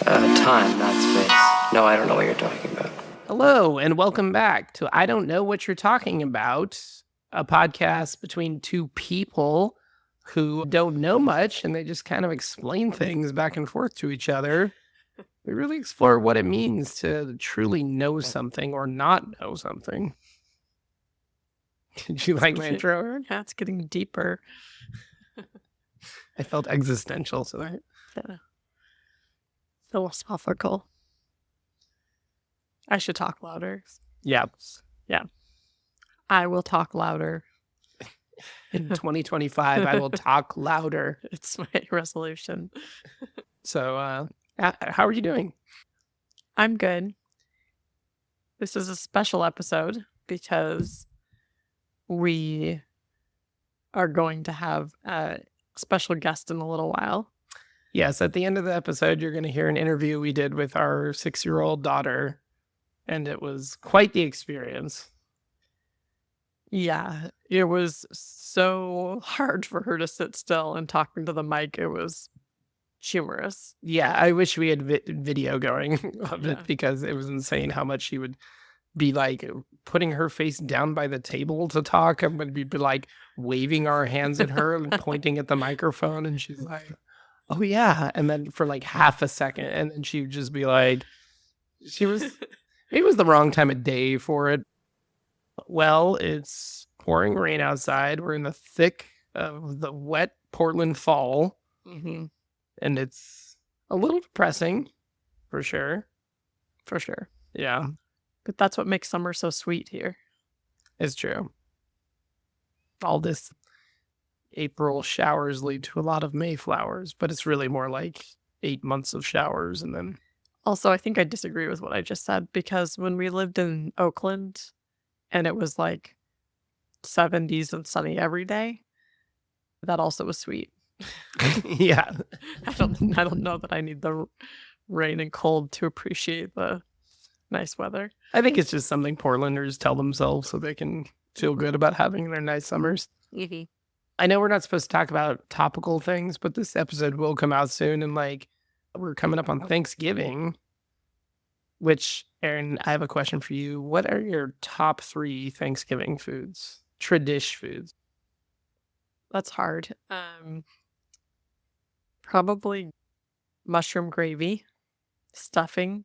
Time, not space. No, I don't know what you're talking about. Hello, and welcome back to I Don't Know What You're Talking About, a podcast between two people who don't know much and they just kind of explain things back and forth to each other. We really explore what it means to truly know something or not know something. Did you like my intro? Yeah, it's getting deeper. I felt existential tonight. Yeah. Philosophical. I should talk louder. Yeah. Yeah. I will talk louder. In 2025, I will talk louder. It's my resolution. So, how are you doing? I'm good. This is a special episode because we are going to have a special guest in a little while. Yes, at the end of the episode, you're going to hear an interview we did with our 6-year-old daughter, and it was quite the experience. Yeah, it was so hard for her to sit still and talk into the mic. It was humorous. Yeah, I wish we had video going of it Yeah. because it was insane how much she would be like putting her face down by the table to talk, and we'd be like waving our hands at her and pointing at the microphone, and she's like, "Oh yeah," and then for like half a second, and then she would just be like, it was the wrong time of day for it. Well, it's pouring rain outside. We're in the thick of the wet Portland fall, Mm-hmm. and it's a little depressing, for sure. For sure. Yeah, But that's what makes summer so sweet here. it's true. All this April showers lead to a lot of Mayflowers, but it's really more like 8 months of showers, and then Also, I think I disagree with what I just said because when we lived in Oakland and it was like 70s and sunny every day, that also was sweet. yeah, I don't know that I need the rain and cold to appreciate the nice weather. I think it's just something Portlanders tell themselves so they can feel good about having their nice summers. Mm-hmm. I know we're not supposed to talk about topical things, but this episode will come out soon, and like we're coming up on Thanksgiving, which, Erin, I have a question for you. What are your top 3 Thanksgiving foods? Tradish foods. That's hard. Probably mushroom gravy, stuffing,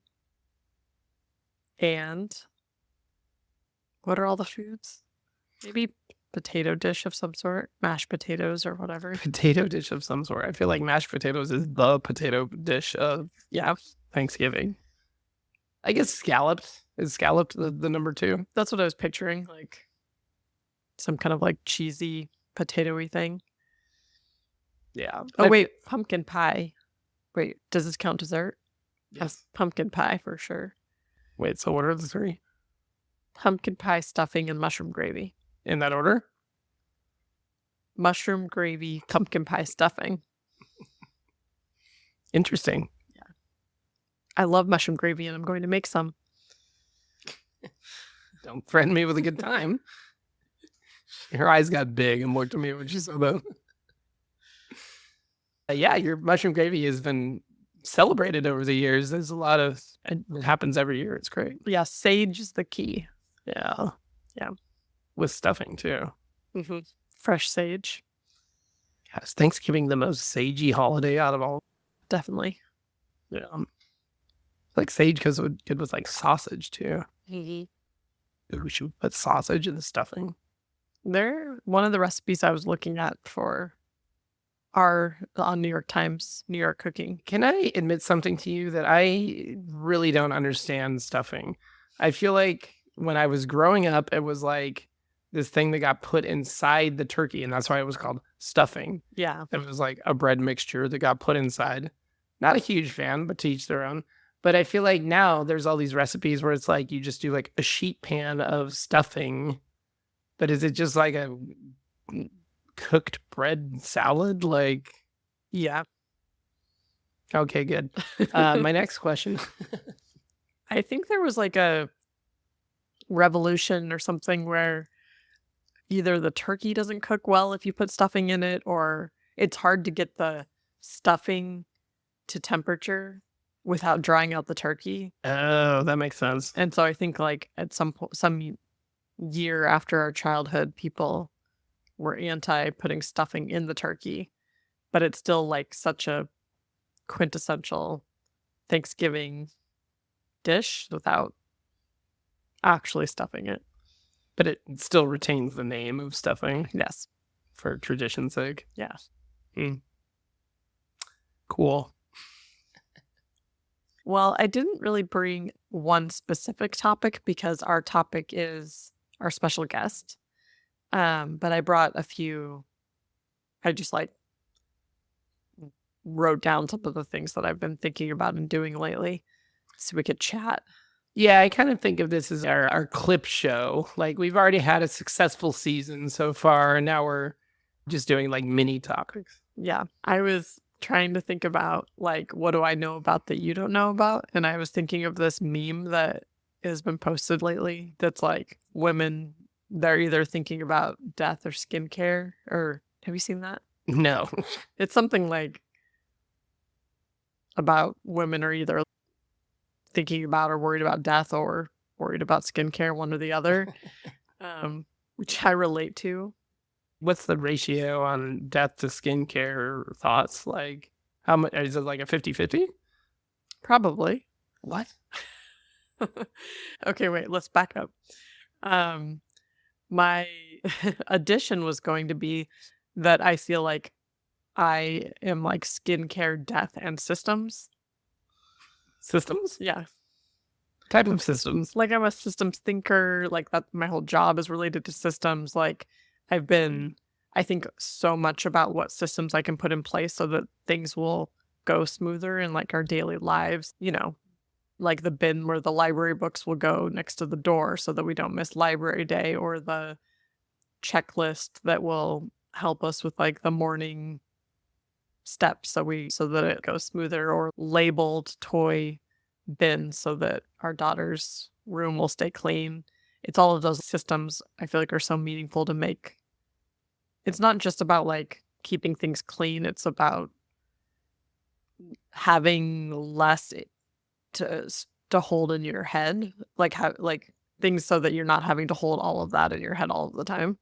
and what are all the foods? Maybe potato dish of some sort, mashed potatoes or whatever. Potato dish of some sort. I feel like mashed potatoes is the potato dish of Thanksgiving. I guess scalloped. Is scalloped the number 2? That's what I was picturing, like some kind of like cheesy potatoey thing. Yeah. Oh, wait, pumpkin pie. Wait, does this count dessert? Yes. Pumpkin pie for sure. Wait, so what are the 3? Pumpkin pie, stuffing, and mushroom gravy. In that order? Mushroom gravy, pumpkin pie, stuffing. Interesting. I love mushroom gravy and I'm going to make some. Don't threaten me with a good time. Her eyes got big and looked at me when she said that. Yeah, your mushroom gravy has been celebrated over the years. There's a lot of, it happens every year. It's great. Yeah, sage is the key. Yeah. Yeah. With stuffing too. Mm-hmm. Fresh sage. Yeah, is Thanksgiving the most sagey holiday out of all? Definitely. Yeah. Like sage because it would good with like sausage too. Mm-hmm. We should put sausage in the stuffing. One of the recipes I was looking at for are on New York Times, New York Cooking. Can I admit something to you that I really don't understand stuffing? I feel like when I was growing up, it was like this thing that got put inside the turkey, and that's why it was called stuffing. Yeah. It was like a bread mixture that got put inside. Not a huge fan, but to each their own. But I feel like now there's all these recipes where it's like you just do like a sheet pan of stuffing. But is it just like a cooked bread salad? Like, Yeah. okay, good. My next question. I think there was like a revolution or something where either the turkey doesn't cook well if you put stuffing in it, or it's hard to get the stuffing to temperature without drying out the turkey. Oh, that makes sense. And so I think like at some year after our childhood, people were anti putting stuffing in the turkey, but it's still like such a quintessential Thanksgiving dish without actually stuffing it. But it still retains the name of stuffing Yes. for tradition's sake. Yeah. Cool. Well, I didn't really bring one specific topic because our topic is our special guest. But I brought a few. I just like wrote down some of the things that I've been thinking about and doing lately so we could chat. Yeah, I kind of think of this as our clip show. Like, we've already had a successful season so far, and now we're just doing like mini topics. Yeah. I was trying to think about like, what do I know about that you don't know about? And I was thinking of this meme that has been posted lately that's like women, they're either thinking about death or skincare, or have you seen that? No. It's something like about women are either thinking about or worried about death or worried about skincare, one or the other, which I relate to. What's the ratio on death to skincare thoughts? Like, how much is it, like a 50-50? Probably. What? Okay, wait, let's back up. My addition was going to be that I feel like I am like skincare, death, and systems. Systems? Yeah. Type of systems. Like I'm a systems thinker, like that my whole job is related to systems. Like I think so much about what systems I can put in place so that things will go smoother in like our daily lives, like the bin where the library books will go next to the door so that we don't miss library day, or the checklist that will help us with like the morning steps so that it goes smoother, or labeled toy bins so that our daughter's room will stay clean. It's all of those systems I feel like are so meaningful to make. It's not just about like keeping things clean, it's about having less to hold in your head, like things so that you're not having to hold all of that in your head all of the time.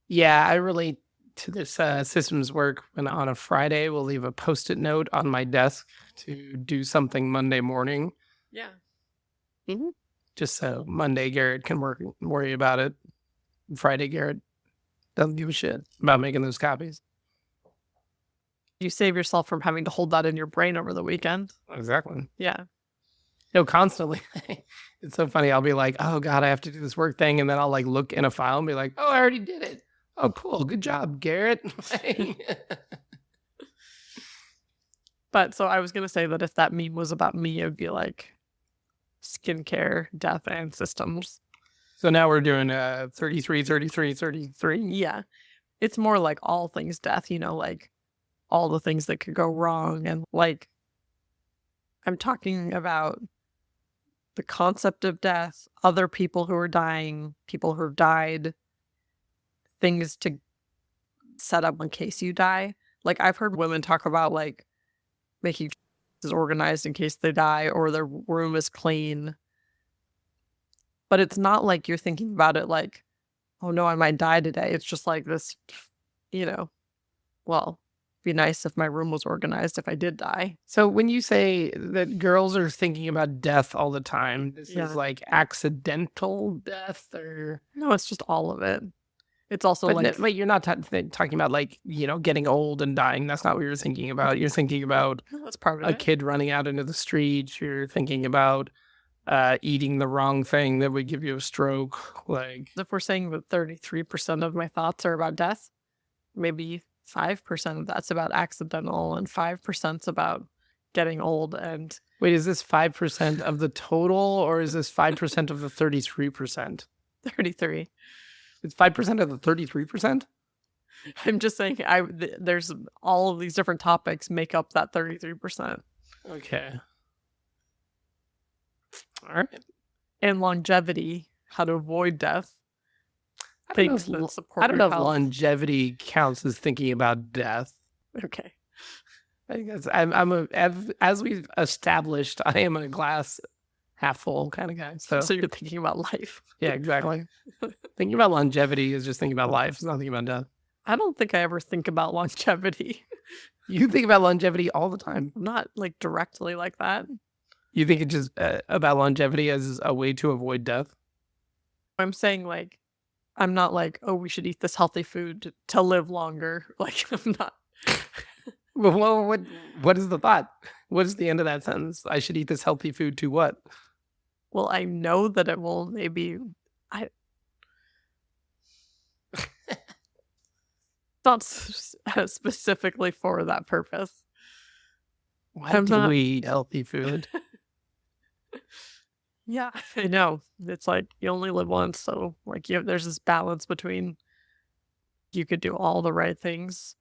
Yeah, I relate to this systems work when on a Friday we'll leave a Post-it note on my desk to do something Monday morning. Yeah. Just so Monday Garrett can worry about it. Friday Garrett doesn't give a shit about making those copies. You save yourself from having to hold that in your brain over the weekend. Exactly. Yeah. No, constantly. It's so funny. I'll be like, oh God, I have to do this work thing. And then I'll like look in a file and be like, oh, I already did it. Oh, cool. Good job, Garrett. But so I was going to say that if that meme was about me, it would be like skincare, death, and systems. So now we're doing 33, 33, 33. Yeah. It's more like all things death, like all the things that could go wrong. And like, I'm talking about the concept of death, other people who are dying, people who have died, things to set up in case you die. Like I've heard women talk about like making is organized in case they die, or their room is clean. But it's not like you're thinking about it like, oh no, I might die today. It's just like this, well, it'd be nice if my room was organized if I did die. So when you say that girls are thinking about death all the time, this is like accidental death, or? No, it's just all of it. It's also but you're not talking about like, getting old and dying. That's not what you're thinking about. You're thinking about that's part of a kid running out into the street. You're thinking about eating the wrong thing that would give you a stroke. Like, if we're saying that 33% of my thoughts are about death, maybe 5% of that's about accidental and 5%'s about getting old. And wait, is this 5% of the total, or is this 5% of the 33%? 33. It's 5% of the 33%? I'm just saying there's all of these different topics make up that 33%. Okay. All right. And longevity, how to avoid death. Things that support I don't know your if health. longevity counts as thinking about death. Okay. I think that's as we've established, I am a glass half full kind of guy. So you're thinking about life. yeah, exactly. Thinking about longevity is just thinking about life. It's not thinking about death. I don't think I ever think about longevity. You think about longevity all the time. Not like directly like that. You think it's just about longevity as a way to avoid death? I'm saying like, I'm not like, oh, we should eat this healthy food to live longer. Like, I'm not. Well, what is the thought? What is the end of that sentence? I should eat this healthy food to what? Well, I know that it will maybe. Not specifically for that purpose. Why do we eat healthy food? Yeah, I know. It's like you only live once, so like there's this balance between you could do all the right things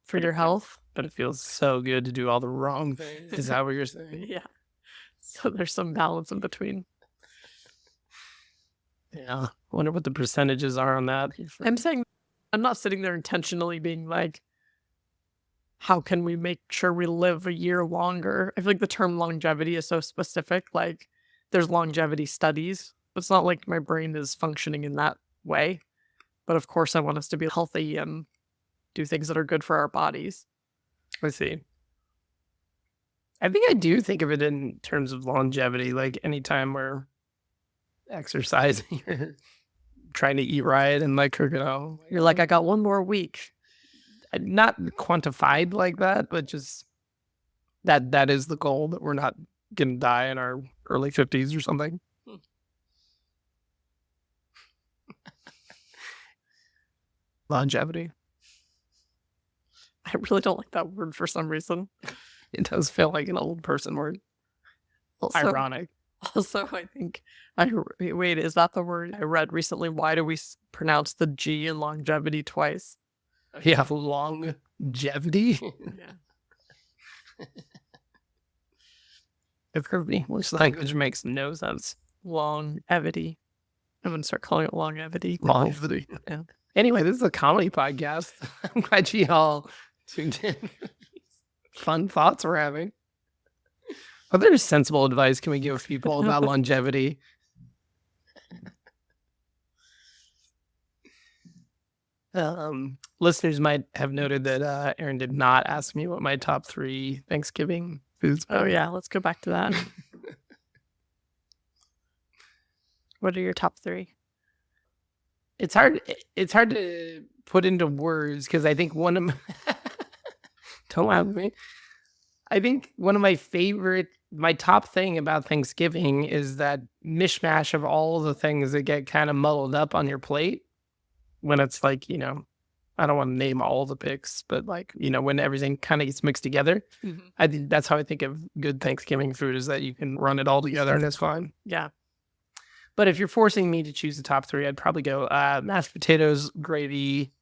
for your health, but it feels so good to do all the wrong things. Is that what you're saying? Yeah. So there's some balance in between. Yeah. I wonder what the percentages are on that. I'm saying I'm not sitting there intentionally being like, how can we make sure we live a year longer? I feel like the term longevity is so specific. Like there's longevity studies. It's not like my brain is functioning in that way. But of course I want us to be healthy and do things that are good for our bodies. I see. I think I do think of it in terms of longevity. Like anytime we're exercising or trying to eat right and like, you're like, I got one more week. Not quantified like that, but just that is the goal, that we're not going to die in our early 50s or something. Longevity. I really don't like that word for some reason. It does feel like an old person word. Also, ironic. Also, I think, wait, is that the word I read recently? Why do we pronounce the G in longevity twice? Yeah, longevity. Yeah. If English language makes no sense. Longevity. I'm going to start calling it longevity. Longevity. Yeah. Anyway, this is a comedy podcast. I'm glad you all tuned in. Fun thoughts we're having. Other sensible advice can we give people about longevity? Listeners might have noted that Erin did not ask me what my top 3 Thanksgiving foods were. Oh yeah, let's go back to that. What are your top 3? It's hard to put into words because I think one of my don't laugh at me. I think one of my top thing about Thanksgiving is that mishmash of all the things that get kind of muddled up on your plate when it's like, I don't want to name all the picks, but like, when everything kind of gets mixed together. Mm-hmm. I think that's how I think of good Thanksgiving food, is that you can run it all together and it's fine. Yeah. But if you're forcing me to choose the top 3, I'd probably go mashed potatoes, gravy.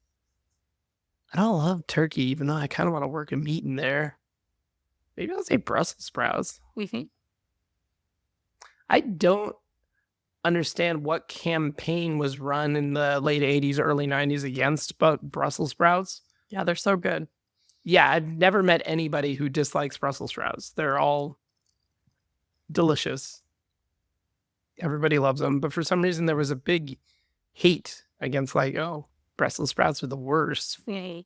I don't love turkey, even though I kind of want to work a meat in there. Maybe I'll say Brussels sprouts. Mm-hmm. I don't understand what campaign was run in the late 80s, early 90s against Brussels sprouts. Yeah, they're so good. Yeah, I've never met anybody who dislikes Brussels sprouts. They're all delicious. Everybody loves them. But for some reason, there was a big hate against like, oh, Brussels sprouts are the worst. Yay.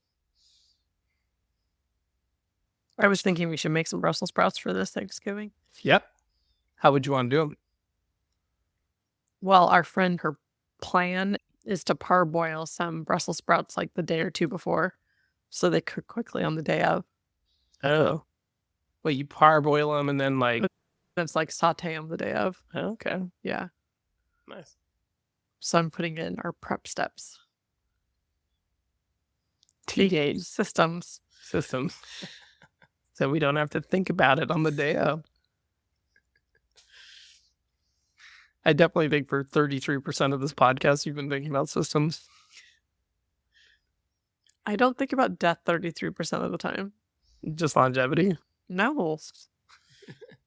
I was thinking we should make some Brussels sprouts for this Thanksgiving. Yep. How would you want to do them? Well, our friend, her plan is to parboil some Brussels sprouts like the day or two before, so they cook quickly on the day of. Oh. Well, you parboil them and then like... It's like saute them the day of. Oh, okay. Yeah. Nice. So I'm putting in our prep steps. T-Days. Systems. So we don't have to think about it on the day of. I definitely think for 33% of this podcast, you've been thinking about systems. I don't think about death 33% of the time. Just longevity? No.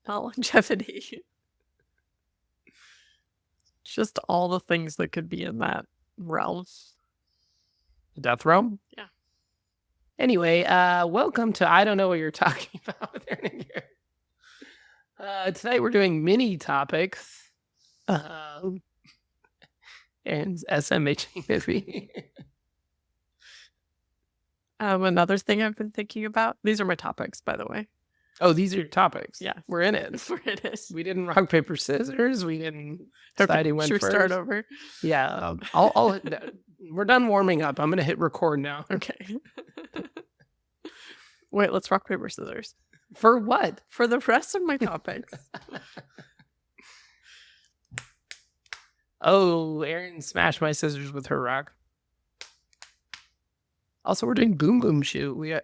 Not longevity. Just all the things that could be in that realm. The death realm? Yeah. Anyway, welcome to I Don't Know What You're Talking About with Erin and Garrett. Tonight we're doing mini topics. Erin's SMH movie. Another thing I've been thinking about. These are my topics, by the way. Oh, these are your topics. Yeah. We're in it. We're in it. We didn't rock, paper, scissors. We didn't decide who went should we first. start over? Yeah. We're done warming up. I'm going to hit record now. Okay. Wait, let's rock, paper, scissors. For what? For the rest of my topics. Oh, Erin smashed my scissors with her rock. Also, we're doing boom boom shoot. We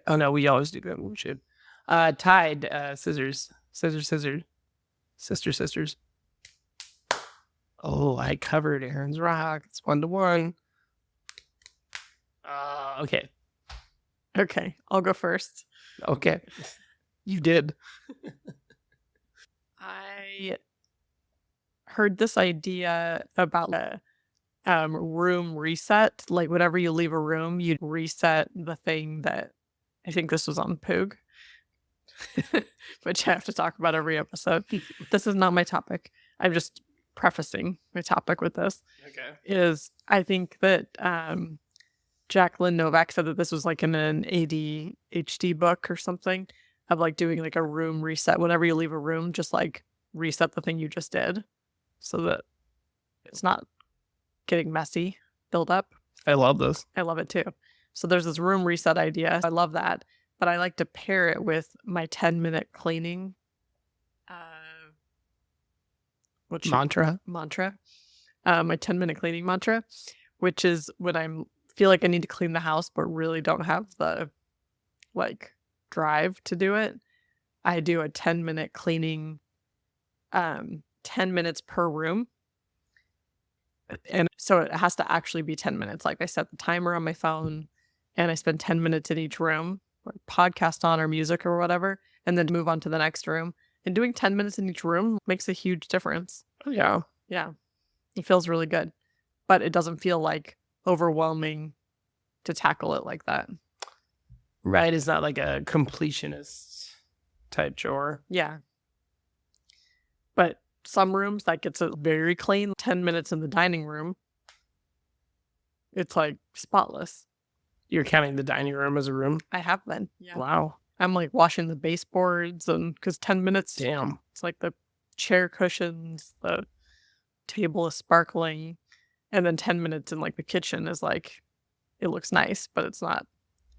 always do boom boom shoot. Tied, scissors, scissors, sisters. Oh, I covered Erin's rock. It's 1-1. Okay. Okay, I'll go first. Okay. You did. I heard this idea about a room reset. Like, whenever you leave a room, you reset the thing that, I think this was on Poog, which I have to talk about every episode. This is not my topic. I'm just prefacing my topic with this. Okay. Is I think that Jacqueline Novak said that this was like in an ADHD book or something of like doing like a room reset. Whenever you leave a room, just like reset the thing you just did so that it's not getting messy, build up. I love this. I love it too. So there's this room reset idea. I love that. But I like to pair it with my 10-minute cleaning Mantra. my 10-minute cleaning mantra, which is when I feel like I need to clean the house but really don't have the like drive to do it. I do a 10-minute cleaning, 10 minutes per room. And so it has to actually be 10 minutes. Like, I set the timer on my phone and I spend 10 minutes in each room, or podcast on or music or whatever, and then move on to the next room. And doing 10 minutes in each room makes a huge difference. Yeah. Yeah. It feels really good. But it doesn't feel like overwhelming to tackle it like that. Right. It's not like a completionist type chore. Yeah. But some rooms that gets it very clean. 10 minutes in the dining room, it's like spotless. You're counting the dining room as a room? I have been. Yeah. Wow. I'm like washing the baseboards, and because 10 minutes, Damn. it's like the chair cushions, the table is sparkling, and then 10 minutes in like the kitchen is like, it looks nice, but it's not.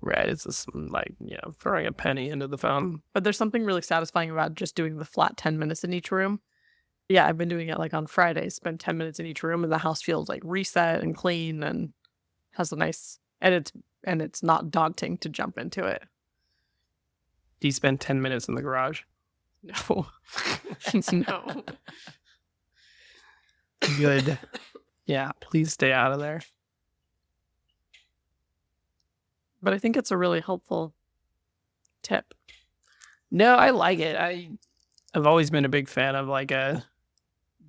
Right. It's just like, throwing a penny into the fountain. But there's something really satisfying about just doing the flat 10 minutes in each room. Yeah, I've been doing it like on Fridays, spend 10 minutes in each room, and the house feels like reset and clean and has a nice, and it's not daunting to jump into it. Do you spend 10 minutes in the garage? No. No. Good. Yeah, please stay out of there. But I think it's a really helpful tip. No, I like it. I've always been a big fan of like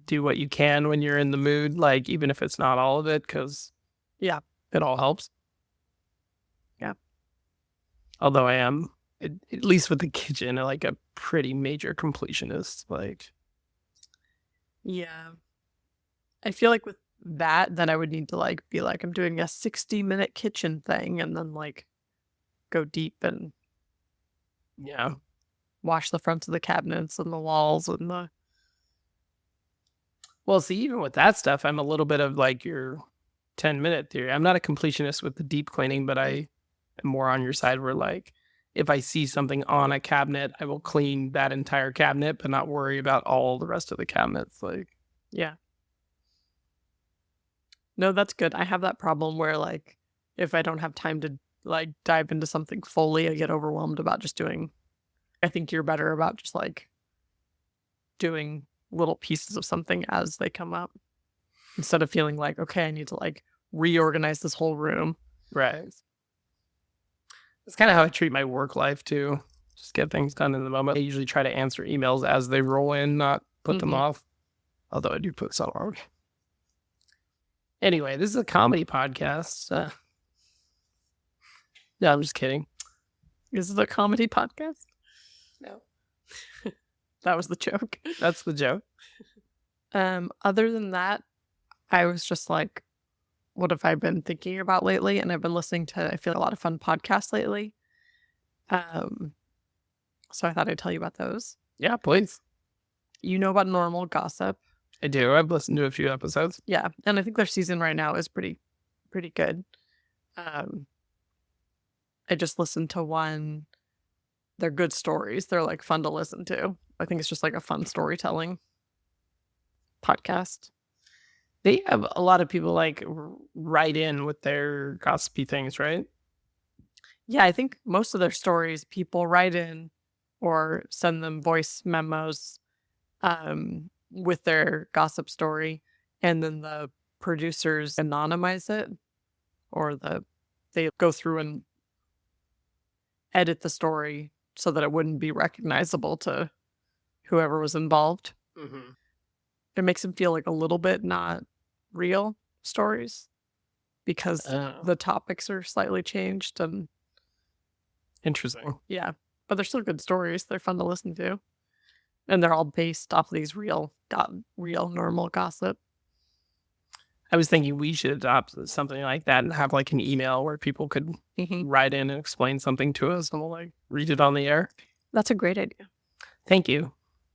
do what you can when you're in the mood, like even if it's not all of it, because Yeah. it all helps. Yeah. Although I am, at least with the kitchen, like a pretty major completionist. Like, Yeah. I feel like with that, then I would need to like be like, I'm doing a 60-minute kitchen thing, and then like go deep and yeah. wash the fronts of the cabinets and the walls and the. Well, see, even with that stuff, I'm a little bit of like your 10-minute theory. I'm not a completionist with the deep cleaning, but I am more on your side where like, if I see something on a cabinet, I will clean that entire cabinet, but not worry about all the rest of the cabinets. Like, Yeah. No, that's good. I have that problem where like, if I don't have time to like dive into something fully, I get overwhelmed about just doing. I think you're better about just like doing little pieces of something as they come up, instead of feeling like, okay, I need to like reorganize this whole room. right. That's kind of how I treat my work life too. Just get things done in the moment. I usually try to answer emails as they roll in, not put them off. Although I do put some on. Anyway, this is a comedy podcast. No, I'm just kidding. Is it a comedy podcast? No. That was the joke. That's the joke. Other than that, I was just like, what have I been thinking about lately? And I've been listening to, I feel, a lot of fun podcasts lately. So I thought I'd tell you about those. Yeah, please. You know about Normal Gossip? I do. I've listened to a few episodes. Yeah, and I think their season right now is pretty good. I just listened to one. They're good stories. They're like fun to listen to. I think it's just like a fun storytelling podcast. They have a lot of people like write in with their gossipy things, right? Yeah, I think most of their stories, people write in or send them voice memos with their gossip story, and then the producers anonymize it, or they go through and edit the story so that it wouldn't be recognizable to whoever was involved. Mm-hmm. It makes them feel like a little bit not real stories because the topics are slightly changed, and Interesting. yeah, but they're still good stories. They're fun to listen to, and they're all based off of these real normal gossip. I was thinking we should adopt something like that and have like an email where people could write in and explain something to us, and we'll like read it on the air. That's a great idea. Thank you.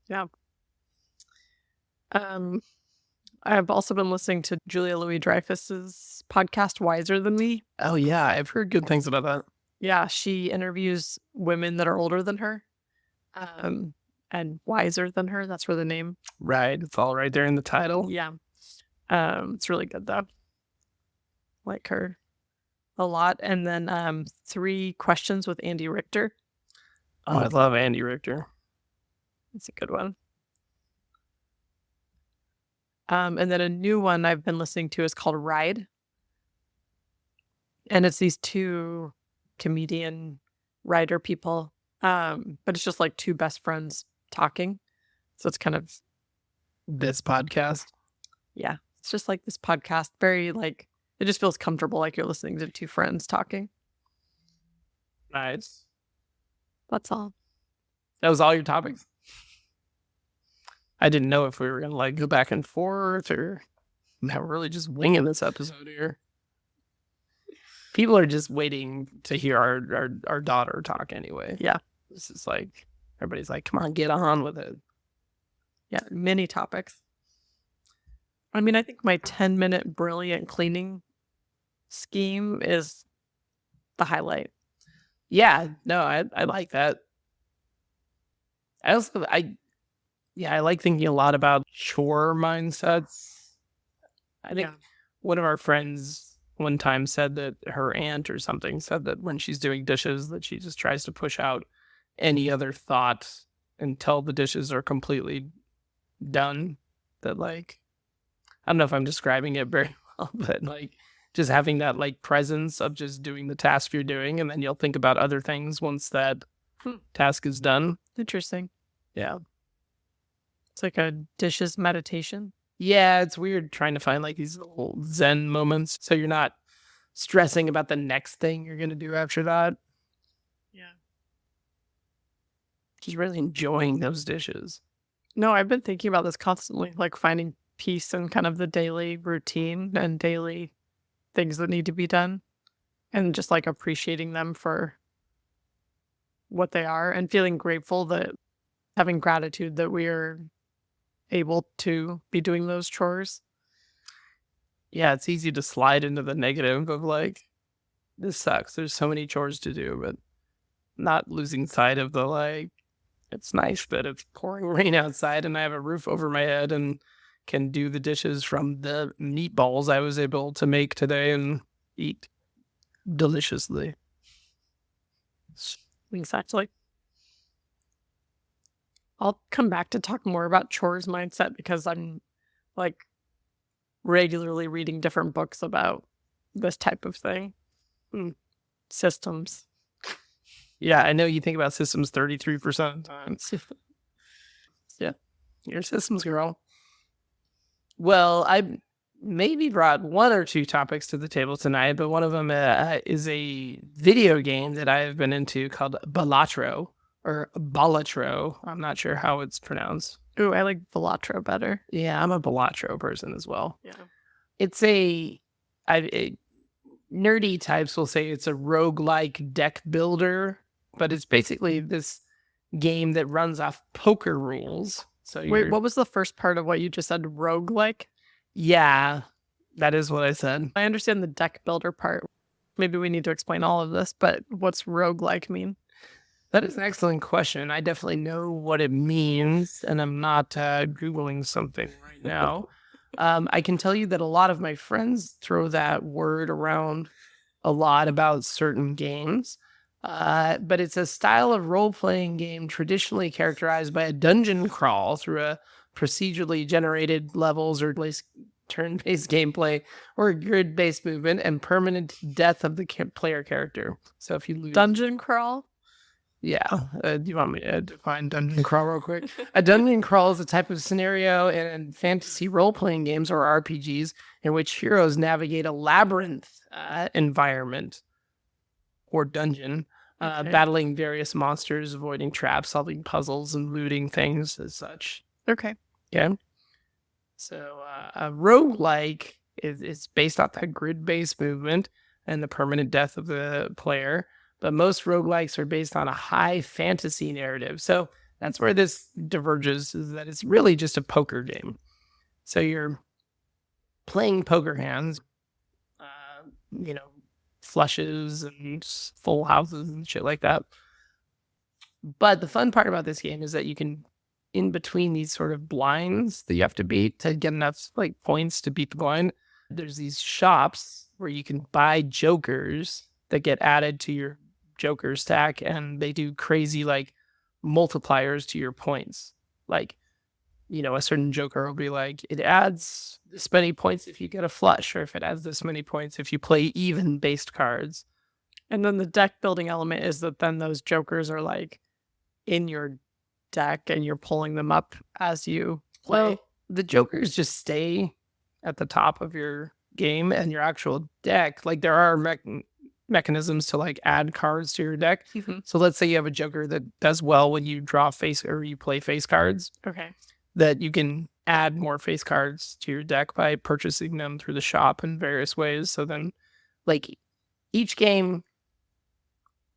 Yeah. I've also been listening to Julia Louis-Dreyfus's podcast, Wiser Than Me. Oh yeah, I've heard good things about that. Yeah, she interviews women that are older than her, and wiser than her. That's where the name. Right, it's all right there in the title. Yeah. It's really good though. Like her a lot. And then 3 Questions with Andy Richter. Oh, I love Andy Richter. It's a good one. And then a new one I've been listening to is called Ride. And it's these 2 comedian writer people. But it's just like 2 best friends talking. So it's kind of This podcast. Yeah. It's just like this podcast. Very like, it just feels comfortable, like you're listening to 2 friends talking. Nice. That's all. That was all your topics? I didn't know if we were going to like go back and forth or now we're really just winging this episode here. People are just waiting to hear our daughter talk anyway. Yeah. This is like, everybody's like, come on, get on with it. Yeah. Many topics. I mean, I think my 10-minute brilliant cleaning scheme is the highlight. Yeah, no, I like that. I like thinking a lot about chore mindsets. I think one of our friends one time said that her aunt or something said that when she's doing dishes that she just tries to push out any other thought until the dishes are completely done. That like, I don't know if I'm describing it very well, but like just having that like presence of just doing the task you're doing, and then you'll think about other things once that task is done. Interesting. Yeah. It's like a dishes meditation. Yeah, it's weird trying to find like these little Zen moments so you're not stressing about the next thing you're going to do after that. Yeah. Just really enjoying those dishes. No, I've been thinking about this constantly, like finding peace in kind of the daily routine and daily things that need to be done, and just like appreciating them for what they are and feeling grateful, that having gratitude that we are able to be doing those chores. Yeah, it's easy to slide into the negative of like, this sucks. There's so many chores to do, but not losing sight of the like, it's nice that it's pouring rain outside and I have a roof over my head and can do the dishes from the meatballs I was able to make today and eat deliciously. Exactly. I'll come back to talk more about chores mindset because I'm like regularly reading different books about this type of thing. Systems. Yeah, I know you think about systems 33% of the time. Yeah, you're a systems girl. Well, maybe brought one or two topics to the table tonight, but one of them is a video game that I have been into called Balatro or Balatro. I'm not sure how it's pronounced. Ooh, I like Balatro better. Yeah, I'm a Balatro person as well. Yeah. It's nerdy types will say it's a roguelike deck builder, but it's basically this game that runs off poker rules. So Wait, what was the first part of what you just said? Roguelike? Yeah, that is what I said. I understand the deck builder part. Maybe we need to explain all of this, but what's roguelike mean? That is an excellent question. I definitely know what it means, and I'm not Googling something right now. I can tell you that a lot of my friends throw that word around a lot about certain games, but it's a style of role-playing game traditionally characterized by a dungeon crawl through a procedurally generated levels or turn-based gameplay or grid-based movement and permanent death of the player character. So if you lose... Dungeon crawl? Yeah. Do you want me to define dungeon crawl real quick? A dungeon crawl is a type of scenario in fantasy role-playing games or RPGs in which heroes navigate a labyrinth environment or dungeon, battling various monsters, avoiding traps, solving puzzles, and looting things as such. Okay. Yeah. So a roguelike is based off that grid-based movement and the permanent death of the player. But most roguelikes are based on a high fantasy narrative. So that's where this diverges, is that it's really just a poker game. So you're playing poker hands, flushes and full houses and shit like that. But the fun part about this game is that you can, in between these sort of blinds that you have to beat to get enough points to beat the blind, there's these shops where you can buy jokers that get added to your joker stack, and they do crazy multipliers to your points. A certain joker will be it adds this many points if you get a flush, or if it adds this many points if you play even based cards. And then the deck building element is that then those jokers are in your deck and you're pulling them up as you play. Well, the jokers just stay at the top of your game, and your actual deck, there are mechanisms to add cards to your deck. Mm-hmm. So let's say you have a joker that does well when you draw face or you play face cards. Okay. That you can add more face cards to your deck by purchasing them through the shop in various ways. So then each game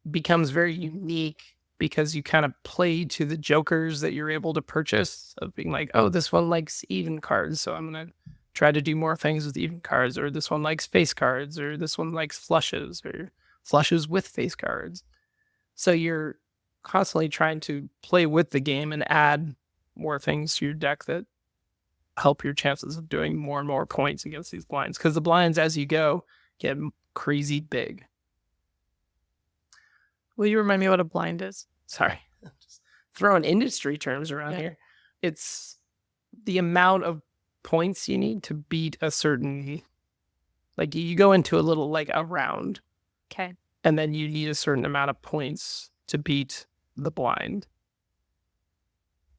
becomes very unique because you kind of play to the jokers that you're able to purchase, of being oh, this one likes even cards, so I'm going to try to do more things with even cards, or this one likes face cards, or this one likes flushes, or flushes with face cards. So you're constantly trying to play with the game and add more things to your deck that help your chances of doing more and more points against these blinds, because the blinds, as you go, get crazy big. Will you remind me what a blind is? Sorry, just throwing industry terms around here. It's the amount of points you need to beat a certain, you go into a little a round, okay, and then you need a certain amount of points to beat the blind,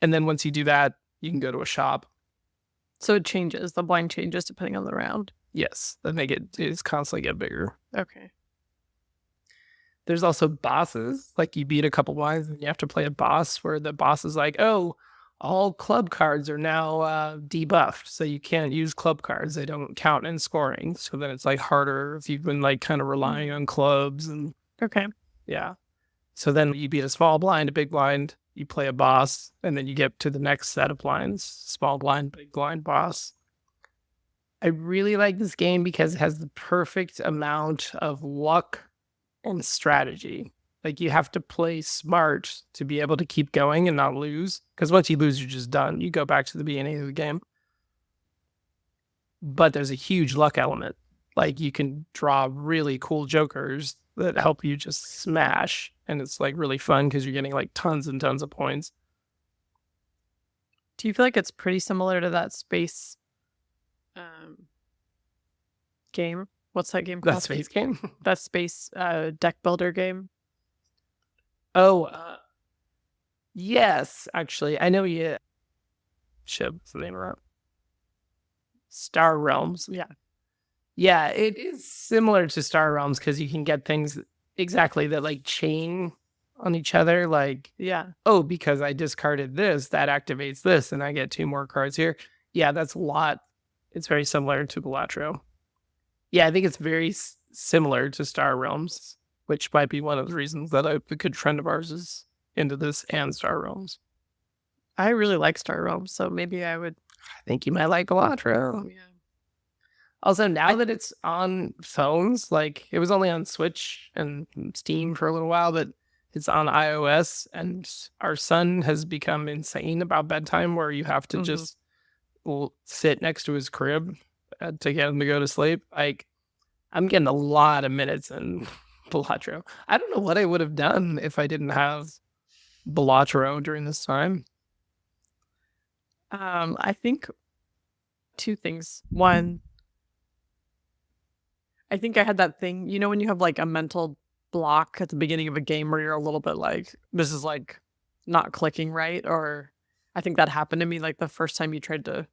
and then once you do that, you can go to a shop. So it changes, the blind changes depending on the round. Yes, then it's constantly get bigger. Okay. There's also bosses, you beat a couple blinds and you have to play a boss where the boss is oh, all club cards are now debuffed, so you can't use club cards. They don't count in scoring. So then it's harder if you've been kind of relying on clubs. And okay. Yeah. So then you beat a small blind, a big blind, you play a boss, and then you get to the next set of blinds, small blind, big blind, boss. I really like this game because it has the perfect amount of luck and strategy. You have to play smart to be able to keep going and not lose. Because once you lose, you're just done. You go back to the beginning of the game. But there's a huge luck element. You can draw really cool jokers that help you just smash. And it's really fun because you're getting tons and tons of points. Do you feel it's pretty similar to that space game? What's that game called? That space game? That space deck builder game? Oh, yes, actually. I know you... Shit, what's the name of that? Star Realms. Yeah. Yeah, it is similar to Star Realms because you can get things exactly that like chain on each other. Like, Yeah. oh, because I discarded this, that activates this, and I get 2 more cards here. Yeah, that's a lot. It's very similar to Balatro. Yeah, I think it's very similar to Star Realms, which might be one of the reasons that a good friend of ours is into this and Star Realms. I really like Star Realms, so maybe I would. I think you might like Balatro. Yeah. Also, now that it's on phones, like it was only on Switch and Steam for a little while, but it's on iOS, and our son has become insane about bedtime, where you have to just sit next to his crib to get him to go to sleep. Like, I'm getting a lot of minutes in Balatro. I don't know what I would have done if I didn't have Balatro during this time. I think 2 things. One, I think I had that thing, when you have like a mental block at the beginning of a game where you're a little bit like, this is like not clicking right, or I think that happened to me like the first time you tried to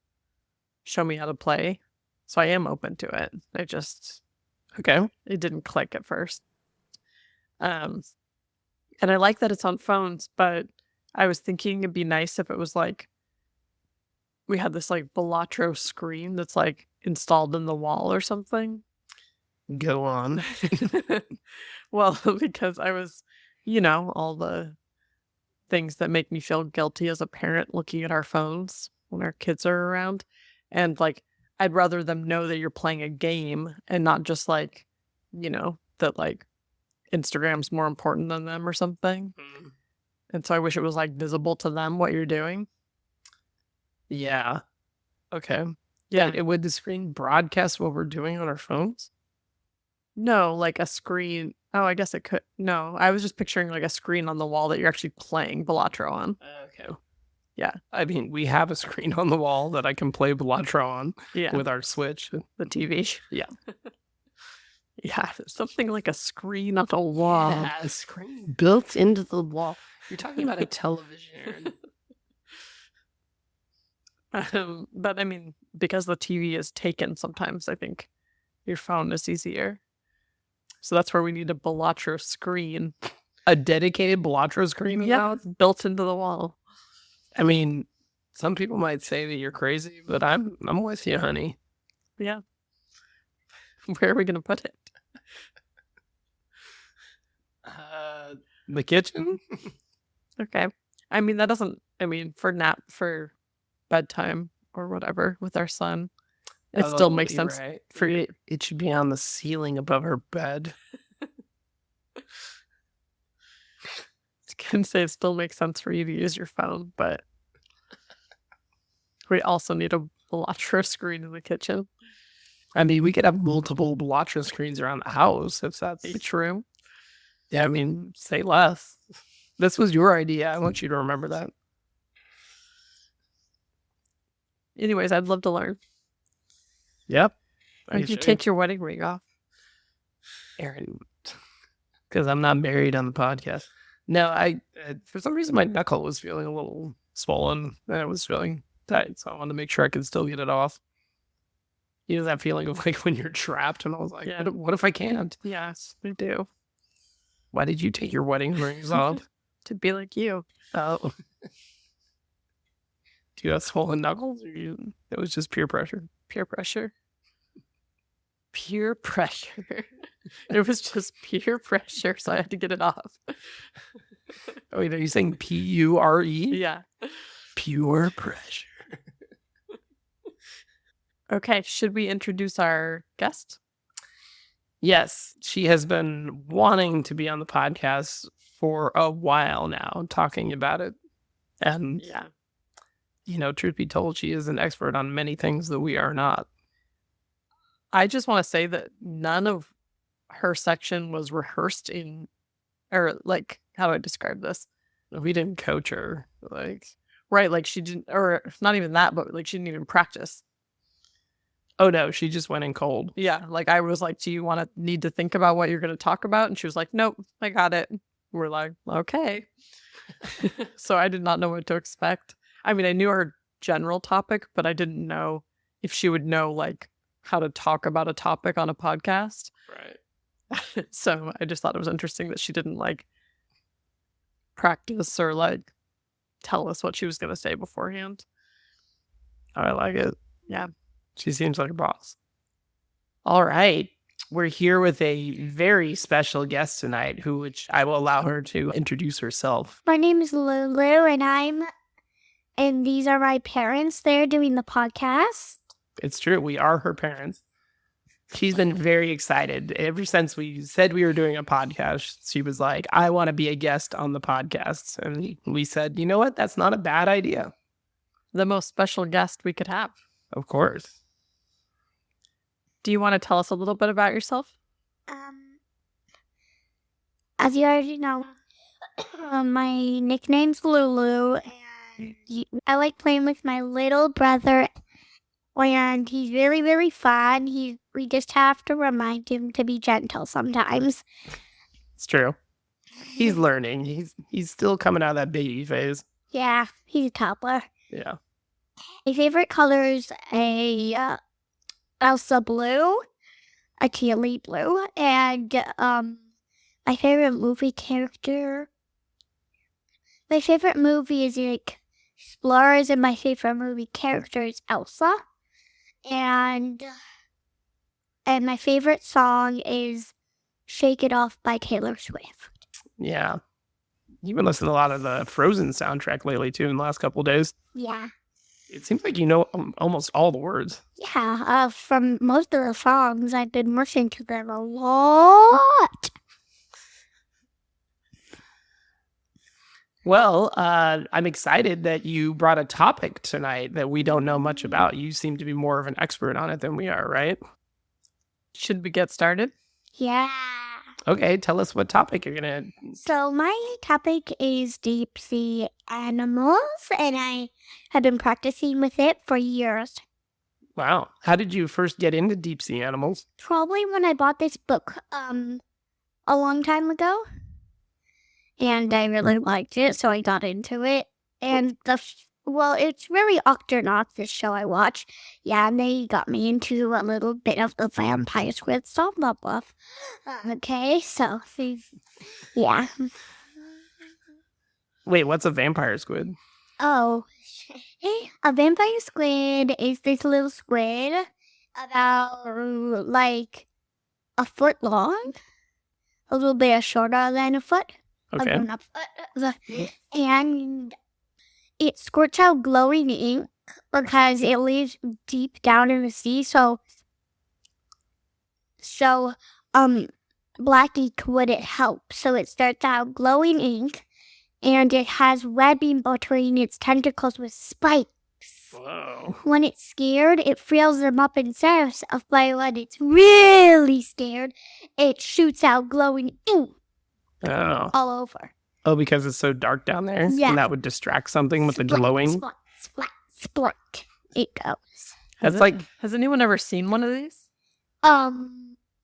show me how to play. So I am open to it. It didn't click at first. And I like that it's on phones, but I was thinking it'd be nice if it was like we had this like Balatro screen that's like installed in the wall or something. Go on. Well, because I was, all the things that make me feel guilty as a parent looking at our phones when our kids are around. And like, I'd rather them know that you're playing a game and not just like, that like Instagram's more important than them or something. Mm. And so I wish it was like visible to them what you're doing. Yeah. Okay. Yeah. Would the screen broadcast what we're doing on our phones? No, like a screen. Oh, I guess it could. No, I was just picturing like a screen on the wall that you're actually playing Balatro on. Okay. Yeah. I mean, we have a screen on the wall that I can play Balatro on with our Switch. The TV. Yeah. Yeah, something like a screen on a wall. Yeah, a screen built into the wall. You're talking about a television. But I mean, because the TV is taken, sometimes I think your phone is easier. So that's where we need a Balatro screen. A dedicated Balatro screen? Yeah, it's built into the wall. I mean, some people might say that you're crazy, but I'm with you, honey. Yeah. Where are we going to put it? The kitchen? Okay. I mean, for bedtime or whatever with our son, it still makes sense. Right. It should be on the ceiling above her bed. I can say it still makes sense for you to use your phone, but we also need a Balatro screen in the kitchen. I mean, we could have multiple Balatro screens around the house if that's true. Yeah, I mean, say less. This was your idea. I want you to remember that. Anyways, I'd love to learn. Yep. Would you take your wedding ring off? Erin, because I'm not married on the podcast. No, I for some reason my knuckle was feeling a little swollen and it was feeling tight, so I wanted to make sure I could still get it off. You know that feeling of like when you're trapped, and I was like, what if I can't? Yes, we do. Why did you take your wedding rings off? To be like you. Oh. Do you have swollen knuckles, or it was just peer pressure? Peer pressure. Peer pressure. It was just peer pressure, so I had to get it off. Oh, wait, are you saying Pure? Yeah. Pure pressure. Okay, should we introduce our guest? Yes, she has been wanting to be on the podcast for a while now, talking about it. And, truth be told, she is an expert on many things that we are not. I just want to say that none of her section was rehearsed or like, how do I describe this? We didn't coach her. Right, like she didn't, or not even that, but like she didn't even practice. Oh no, she just went in cold. Yeah, like I was like, do you need to think about what you're going to talk about? And she was like, nope, I got it. We're like, okay. So I did not know what to expect. I mean, I knew her general topic, but I didn't know if she would know like how to talk about a topic on a podcast. Right. So I just thought it was interesting that she didn't like practice or like tell us what she was going to say beforehand. I like it. Yeah. She seems like a boss. All right. We're here with a very special guest tonight, which I will allow her to introduce herself. My name is Lulu, and these are my parents. They're doing the podcast. It's true. We are her parents. She's been very excited. Ever since we said we were doing a podcast, she was like, I want to be a guest on the podcast. And we said, you know what? That's not a bad idea. The most special guest we could have. Of course. Do you want to tell us a little bit about yourself? As you already know, my nickname's Lulu, and I like playing with my little brother, and he's very, very fun. We just have to remind him to be gentle sometimes. It's true. He's learning. He's still coming out of that baby phase. Yeah, he's a toddler. Yeah. My favorite color is a Elsa blue, a tealy blue, and my favorite movie character. My favorite movie is like Explorers, and my favorite movie character is Elsa. And my favorite song is Shake It Off by Taylor Swift. Yeah. You've been listening to a lot of the Frozen soundtrack lately, too, in the last couple of days. Yeah. It seems like you know almost all the words. Yeah, from most of the songs, I've been listening to them a lot. Well, I'm excited that you brought a topic tonight that we don't know much about. You seem to be more of an expert on it than we are, right? Should we get started? Yeah. Okay, tell us what topic you're going to... So my topic is deep sea animals, and I have been practicing with it for years. Wow. How did you first get into deep sea animals? Probably when I bought this book a long time ago. And I really liked it, so I got into it. And it's really Octonauts, this show I watch. Yeah, and they got me into a little bit of the vampire squid stuff. Blah, blah. Okay, so, yeah. Wait, what's a vampire squid? Oh, a vampire squid is this little squid about, like, a foot long. A little bit shorter than a foot. Okay. And it squirts out glowing ink because it lives deep down in the sea. So black ink wouldn't help. So it starts out glowing ink, and it has webbing between its tentacles with spikes. Whoa. When it's scared, it frills them up in surf. But when it's really scared, it shoots out glowing ink. Oh. All over. Oh, because it's so dark down there? Yeah. And that would distract something with the Splat, glowing? Splat, splat, splat. It goes. Has anyone ever seen one of these?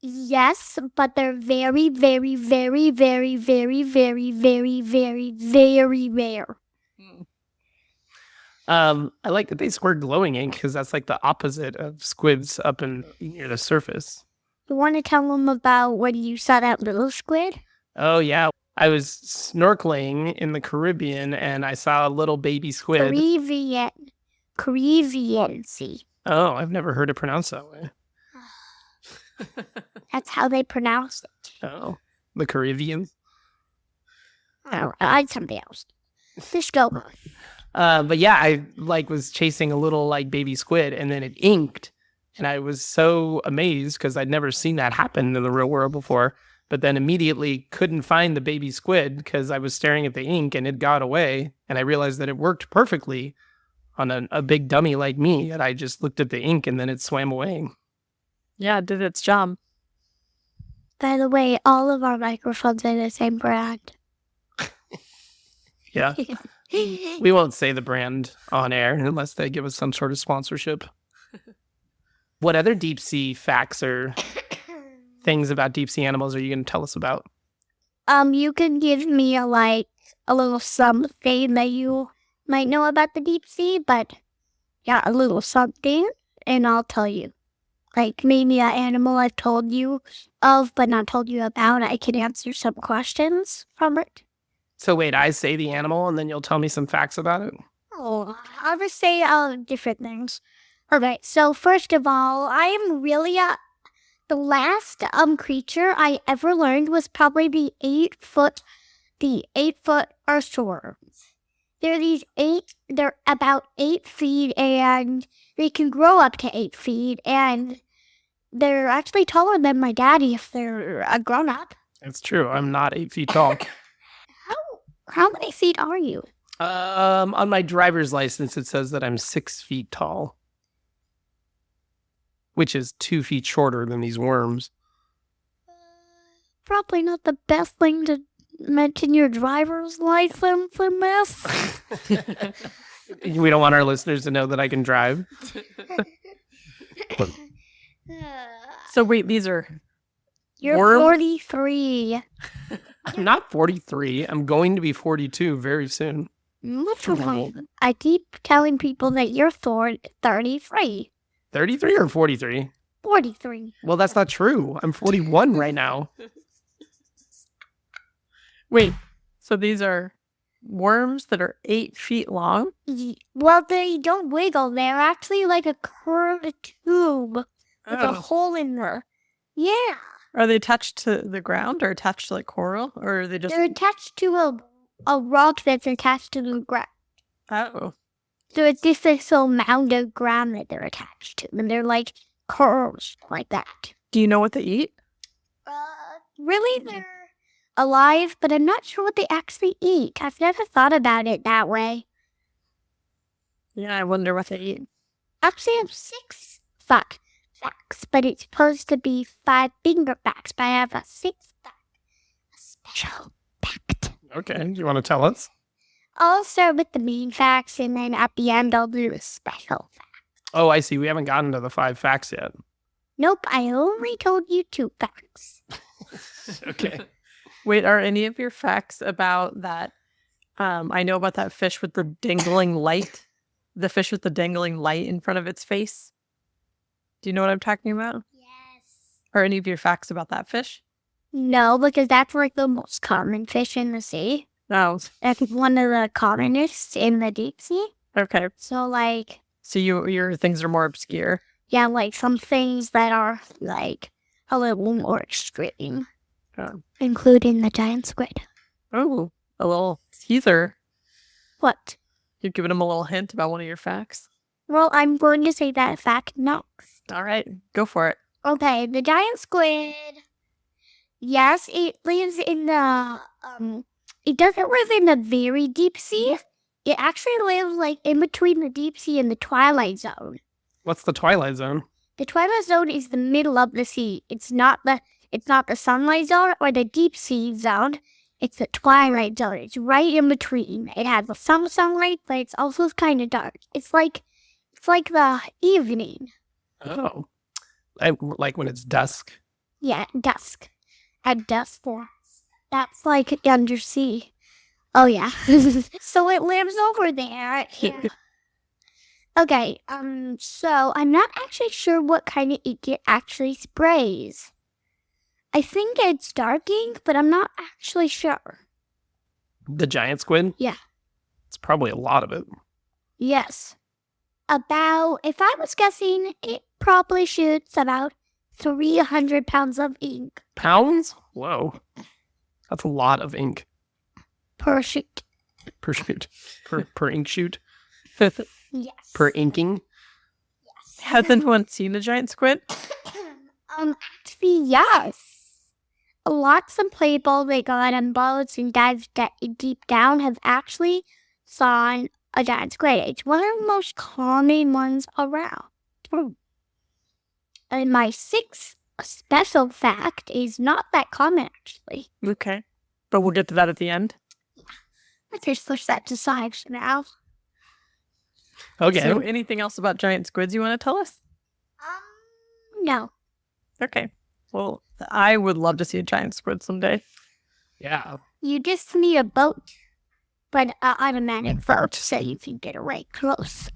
Yes, but they're very, very, very, very, very, very, very, very, very rare. I like that they squirt glowing ink because that's like the opposite of squids up near the surface. You want to tell them about when you saw that little squid? Oh, yeah. I was snorkeling in the Caribbean and I saw a little baby squid. Caribbean Sea. Oh, I've never heard it pronounced that way. That's how they pronounce it. Oh, the Caribbeans? Oh, I something else. Just go on. But yeah, I was chasing a little baby squid and then it inked. And I was so amazed because I'd never seen that happen in the real world before. But then immediately couldn't find the baby squid because I was staring at the ink and it got away. And I realized that it worked perfectly on a big dummy like me. And I just looked at the ink and then it swam away. Yeah, it did its job. By the way, all of our microphones are the same brand. Yeah. We won't say the brand on air unless they give us some sort of sponsorship. What other deep sea facts or things about deep sea animals are you going to tell us about? You can give me a little something that you might know about the deep sea, but yeah, a little something. and I'll tell you. Like maybe an animal I've told you of but not told you about. I can answer some questions from it. So wait, I say the animal and then you'll tell me some facts about it? Oh, I'll just say different things. All right. So first of all, I am really the last creature I ever learned was probably the 8-foot earthworms. They're about 8 feet, and they can grow up to 8 feet, and they're actually taller than my daddy if they're a grown up. It's true. I'm not 8 feet tall. How many feet are you? On my driver's license, it says that I'm 6 feet tall, which is 2 feet shorter than these worms. Probably not the best thing to mention your driver's license in this. We don't want our listeners to know that I can drive. So wait, these are You're worms? 43. I'm not 43. I'm going to be 42 very soon. What's wrong? I keep telling people that you're 33. 33 or 43? 43. Well, that's not true. I'm 41 right now. Wait, so these are worms that are 8 feet long? Well, they don't wiggle. They're actually like a curved tube with a hole in there. Yeah. Are they attached to the ground or attached to like coral? Or are they just... They're attached to a rock that's attached to the ground. Oh. So it's just this little mound of ground that they're attached to. And they're like curves like that. Do you know what they eat? Really, they're alive, but I'm not sure what they actually eat. I've never thought about it that way. Yeah, I wonder what they eat. Actually, I have 6 facts, but it's supposed to be 5 finger facts, but I have a 6th fact. A special fact. Okay, do you want to tell us? I'll start with the main facts, and then at the end, I'll do a special fact. Oh, I see. We haven't gotten to the 5 facts yet. Nope, I only told you 2 facts. Okay. Wait, are any of your facts about that? I know about that fish with the dangling light. The fish with the dangling light in front of its face. Do you know what I'm talking about? Yes. Are any of your facts about that fish? No, because that's like the most common fish in the sea. No. That's one of the commonest in the deep sea. Okay. So, like, So your things are more obscure. yeah, like some things that are like a little more extreme, including the giant squid. Oh, a little teaser. What? You're giving them a little hint about one of your facts. Well, I'm going to say that fact next. All right, go for it. Okay, the giant squid. Yes, it lives in the it doesn't live in the very deep sea. It actually lives like in between the deep sea and the twilight zone. What's the Twilight Zone? The twilight zone is the middle of the sea. It's not the sunlight zone or the deep sea zone. It's the twilight zone. It's right in between. It has some sunlight, but it's also kind of dark. It's like the evening. Oh. Like when it's dusk. Yeah, dusk. At dusk for that's like undersea. Oh yeah. So it lives over there. Yeah. Okay, so I'm not actually sure what kind of ink it actually sprays. I think it's dark ink, but I'm not actually sure. The giant squid? Yeah. It's probably a lot of it. Yes. If I was guessing, it probably shoots about 300 pounds of ink Pounds? Whoa. That's a lot of ink. per shoot. Per shoot. Per ink shoot. Yes. Per inking. Has anyone seen a giant squid? Actually, yes. Lots of people that got on boats and dives deep down have actually saw a giant squid. It's one of the most common ones around. And my 6th special fact is not that common, actually. Okay. But we'll get to that at the end. Let's just push that to side for now. Okay. So anything else about giant squids you want to tell us? No. Okay. Well, I would love to see a giant squid someday. Yeah. You just need a boat, but an automatic boat so you can get right close.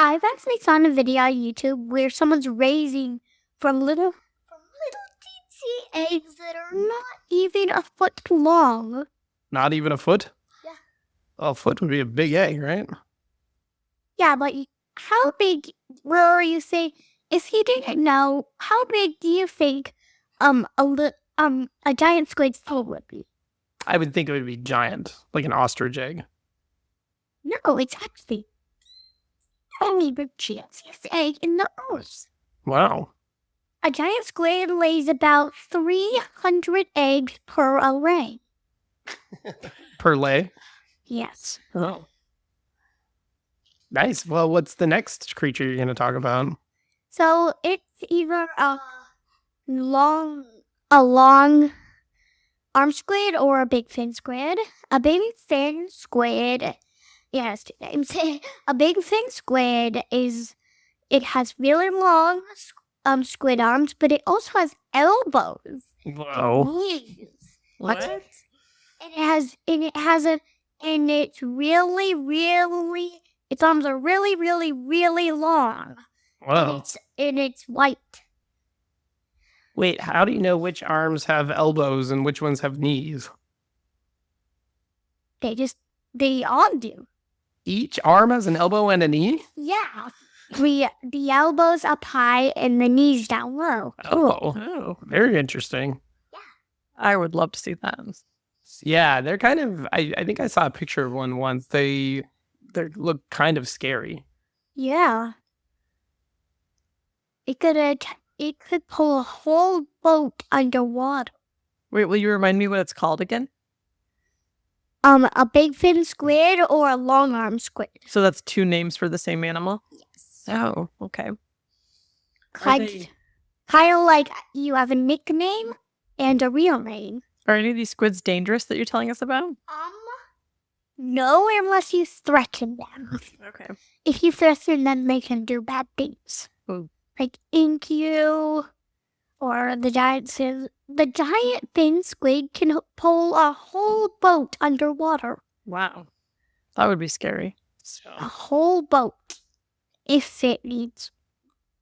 I've actually found a video on YouTube where someone's raising from little teensy eggs that are not even a foot long. Not even a foot? Yeah. Well, a foot would be a big egg, right? Yeah, but how big were you say if you didn't know, how big do you think a giant squid's toe would be? I would think it would be giant, like an ostrich egg. No, it's actually only the juiciest egg in the earth. Wow. A giant squid lays about 300 eggs per array. Per lay? Yes. Oh. Nice. Well, what's the next creature you're going to talk about? So it's either a long arm squid or a big fin squid. A big fin squid, yes, two names. A big fin squid it has really long squid arms, but it also has elbows. Whoa. Knees. What? And it's really, its arms are really, really, really long. Whoa. And it's white. Wait, how do you know which arms have elbows and which ones have knees? They all do. Each arm has an elbow and a knee? Yeah. The elbows up high and the knees down low. Oh, very interesting. I would love to see that. Yeah, they're kind of, I think I saw a picture of one once. They look kind of scary. Yeah. It could pull a whole boat underwater. Wait, will you remind me what it's called again? A big fin squid or a long arm squid. So that's two names for the same animal? Yes. Oh, okay. Kind of like you have a nickname and a real name. Are any of these squids dangerous that you're telling us about? No, unless you threaten them. Okay. If you threaten them, they can do bad things. Ooh. Like ink you, or the giant fin squid can pull a whole boat underwater. Wow. That would be scary. A whole boat, if it needs.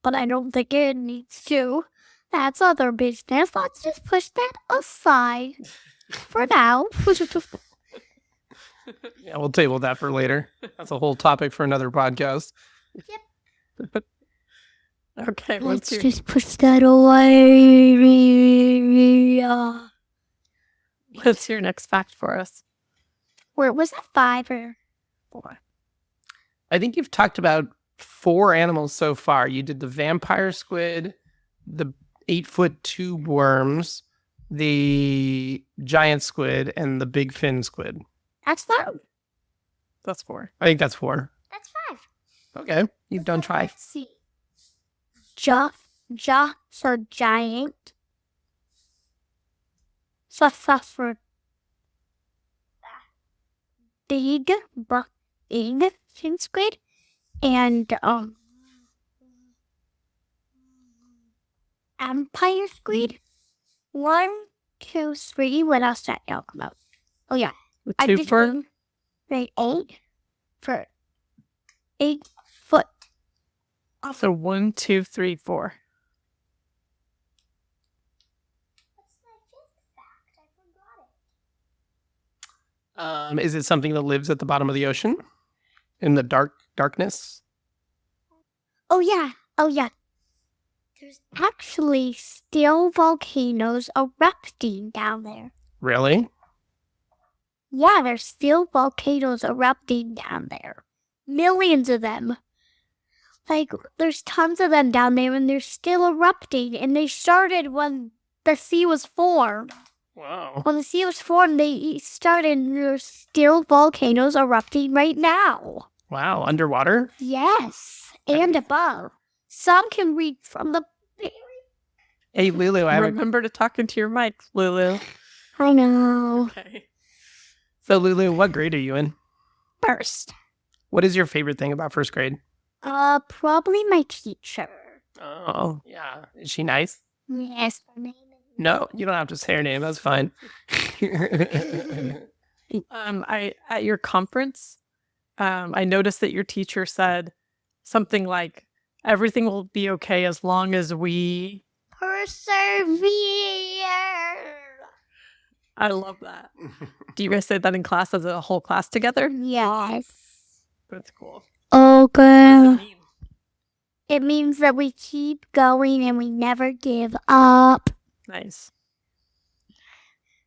But I don't think it needs to. That's other business. Let's just push that aside for now. Yeah, we'll table that for later. That's a whole topic for another podcast. Yep. Okay, Let's just push that away. What's your next fact for us? Where was that 5 or 4? I think you've talked about 4 animals so far. You did the vampire squid, the 8-foot tube worms, the giant squid, and the big fin squid. That's 5. That's 4. I think that's 4. That's 5. Okay, you've done try. Let's see. For giant. For big fin squid. And empire squid. 1, 2, 3. What else did I talk about? Oh yeah. I Two did for? Right, 8 for 8 foot. So 1, 2, 3, 4. What's my 5th fact? I forgot it. Is it something that lives at the bottom of the ocean? In the darkness? Oh yeah. There's actually still volcanoes erupting down there. Really? Yeah, there's still volcanoes erupting down there. Millions of them. Like, there's tons of them down there, and they're still erupting. And they started when the sea was formed. Wow. When the sea was formed, they started, and there's still volcanoes erupting right now. Wow, underwater? Yes, and above. Some can reach from the... Hey, Lulu, Remember to talk into your mic, Lulu. I know. Okay. So, Lulu, what grade are you in? First. What is your favorite thing about first grade? Probably my teacher. Oh, yeah. Is she nice? Yes, her name is... No, you don't have to say her name. That's fine. At your conference, I noticed that your teacher said Something like, everything will be okay as long as we... Persevere. I love that. Do you guys say that in class as a whole class together? Yes. That's cool. Okay. What does it mean? It means that we keep going and we never give up. Nice.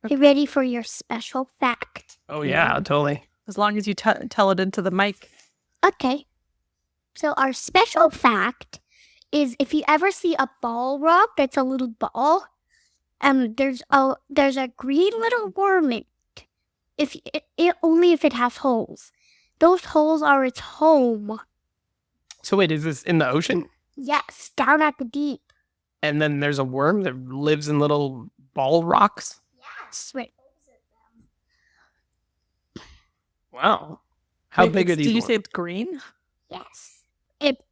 You ready for your special fact? Oh, yeah, totally. As long as you tell it into the mic. Okay. So our special fact is if you ever see a ball rock that's a little ball, there's a green little worm in it. Only if it has holes. Those holes are its home. So wait, is this in the ocean? Yes, down at the deep. And then there's a worm that lives in little ball rocks? Yes. Wait. Wow. How Wait, big are these Did you worms? say it's green? Yes.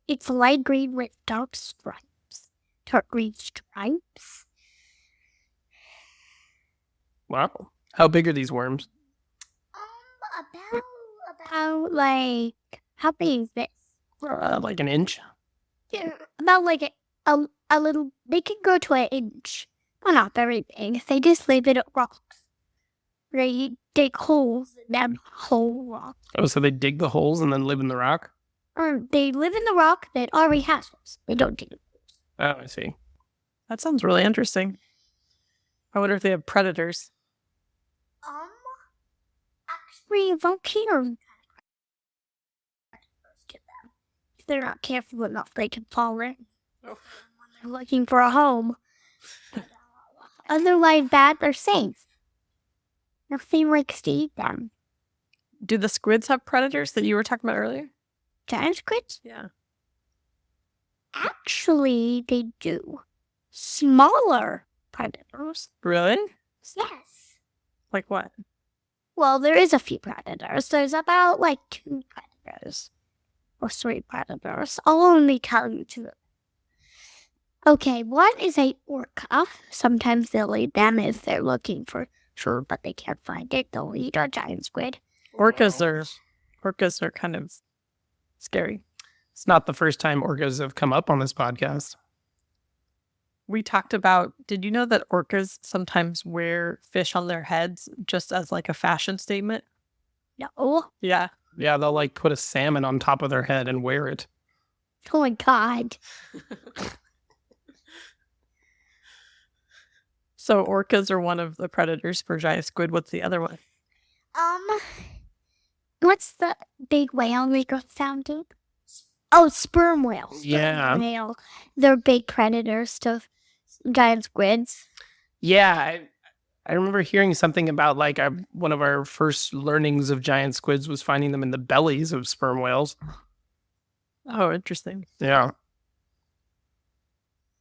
It's light green with dark stripes. Dark green stripes. Wow. How big are these worms? About like, how big is this? Like an inch? Yeah, about like a little, they can go to an inch. Well, not very big. They just live in rocks. They dig holes in them whole rock. Oh, so they dig the holes and then live in the rock? Or they live in the rock that already has holes. They don't dig it. Oh, I see. That sounds really interesting. I wonder if they have predators. Actually, volcanoes. If they're not careful enough, they can fall in. Oh. When they're looking for a home. Otherwise, they're safe. Nothing likes to eat them. Do the squids have predators that you were talking about earlier? Giant squids? Yeah. Actually, they do. Smaller predators. Really? Yes. Like what? Well, there is a few predators. There's about like 2 predators. Or 3 predators. I'll only tell you 2. Okay, one is a orca. Sometimes they'll eat them if they're looking for sure, but they can't find it. They'll eat a giant squid. Orcas are kind of scary. It's not the first time orcas have come up on this podcast. We talked about, did you know that orcas sometimes wear fish on their heads just as like a fashion statement? No. Yeah. Yeah, they'll like put a salmon on top of their head and wear it. Oh my god. So orcas are one of the predators for giant squid. What's the other one? What's the big whale we got found in? Oh, sperm whales. Yeah. Sperm whale. They're big predators to giant squids. Yeah, I remember hearing something about like one of our first learnings of giant squids was finding them in the bellies of sperm whales. Oh, interesting. Yeah.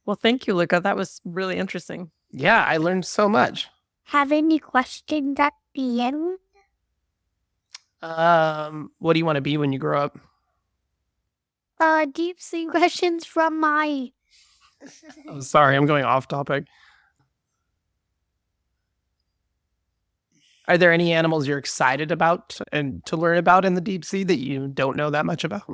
Well, thank you, Luca. That was really interesting. Yeah, I learned so much. Have any questions at the end? What do you want to be when you grow up? Deep sea questions from my... Oh, sorry, I'm going off topic. Are there any animals you're excited about and to learn about in the deep sea that you don't know that much about?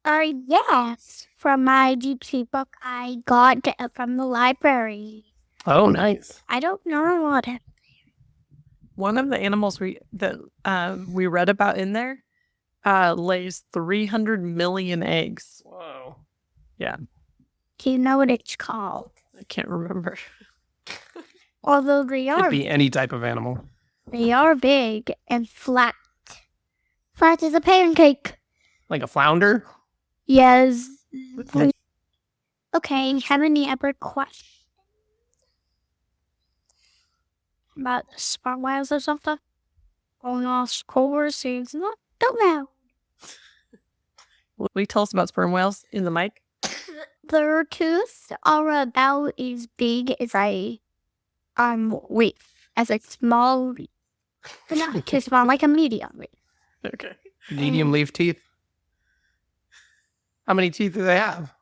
Yes. From my deep sea book I got from the library. Oh, nice. I don't know what it... One of the animals we read about in there lays 300 million eggs. Whoa. Yeah. Do you know what it's called? I can't remember. Although they Could are be any type of animal. They are big and flat. Flat as a pancake. Like a flounder? Yes. Okay, have any other questions? About sperm whales or something? Going off course, it's not, don't know. Will you tell us about sperm whales in the mic? Their teeth are about as big as a leaf. As a small leaf. But not too small, like a medium leaf. Okay. Medium leaf teeth? How many teeth do they have?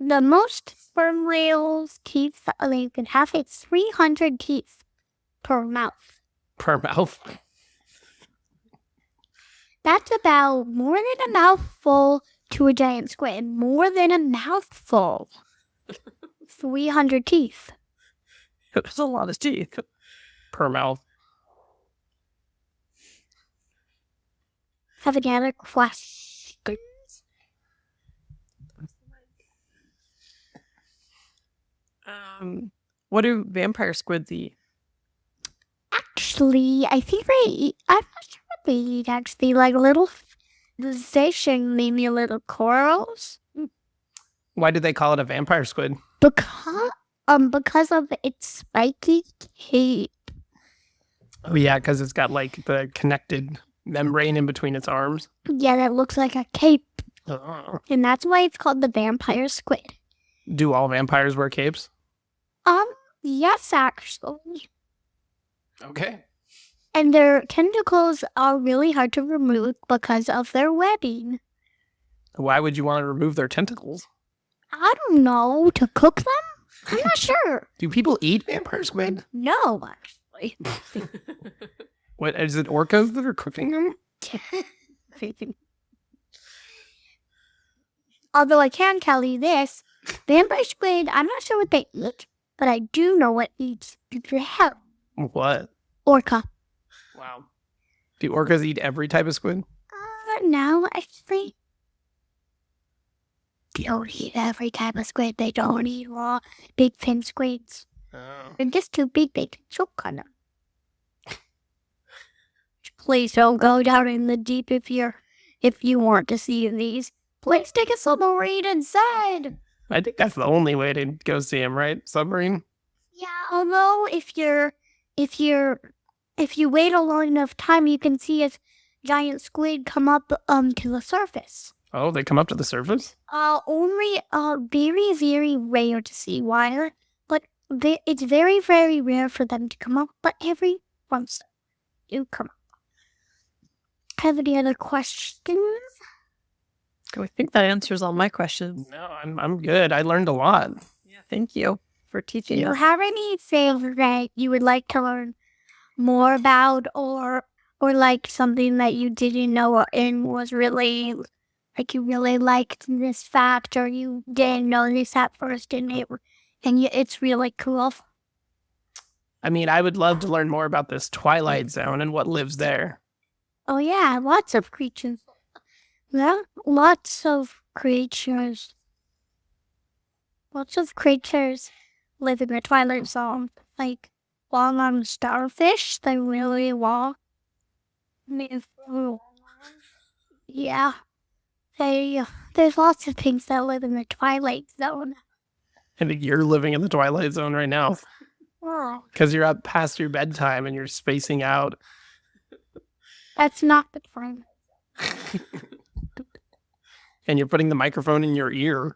The most sperm whales' teeth they can have is 300 teeth per mouth. Per mouth? That's about more than a mouthful to a giant squid. More than a mouthful. 300 teeth. There's a lot of teeth. Per mouth. Have any other questions? What do vampire squids eat? Actually, I think they eat. I'm not sure what they eat. Actually, like little fish and maybe little corals. Why do they call it a vampire squid? Because of its spiky cape. Oh yeah, because it's got like the connected membrane in between its arms. Yeah, that looks like a cape, Oh. and that's why it's called the vampire squid. Do all vampires wear capes? Yes, actually. Okay. And their tentacles are really hard to remove because of their webbing. Why would you want to remove their tentacles? I don't know, to cook them? I'm not sure. Do people eat vampire squid? No, actually. What, is it orcas that are cooking them? Although I can tell you this, vampire squid, I'm not sure what they eat, but I do know what eats their hell. What? Orca. Wow. Do orcas eat every type of squid? No, actually. They don't eat every type of squid. They don't eat raw big fin squids. Oh. They're just too big. They can choke on them. Please don't go down in the deep if you want to see these. Please take a submarine instead. I think that's the only way to go see him, right? Submarine? Yeah, although if you wait a long enough time, you can see a giant squid come up to the surface. Oh, they come up to the surface? Only very, very rare to see why, but it's very, very rare for them to come up, but every once do come up. Have any other questions? I think that answers all my questions. No, I'm good. I learned a lot. Yeah, thank you for Do teaching you us. have any favorite you would like to learn more about, or like something that you didn't know and was really like you really liked this fact, or you didn't know this at first and it's really cool? I mean, I would love to learn more about this Twilight Zone and what lives there. Oh yeah, lots of creatures. Yeah, lots of creatures. Lots of creatures live in the Twilight Zone. Like long-armed starfish, they really long. Yeah. There's lots of things that live in the Twilight Zone. I think you're living in the Twilight Zone right now Oh, because you're up past your bedtime and you're spacing out. that's not the fun. And you're putting the microphone in your ear.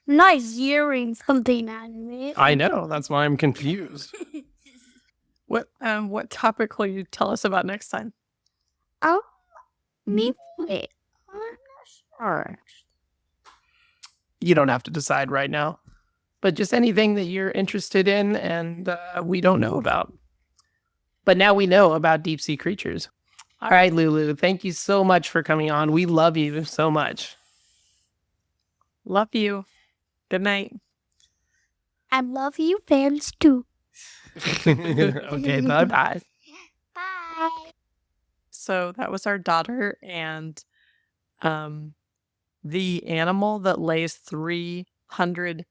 Nice earrings, something out of it. I know. That's why I'm confused. What topic will you tell us about next time? Oh, maybe. I'm not sure. You don't have to decide right now. But just anything that you're interested in and we don't know about. But now we know about deep sea creatures. All right, Lulu, thank you so much for coming on. We love you so much. Love you. Good night. I love you, fans, too. Okay, bye-bye. Bye. So that was our daughter, and the animal that lays 300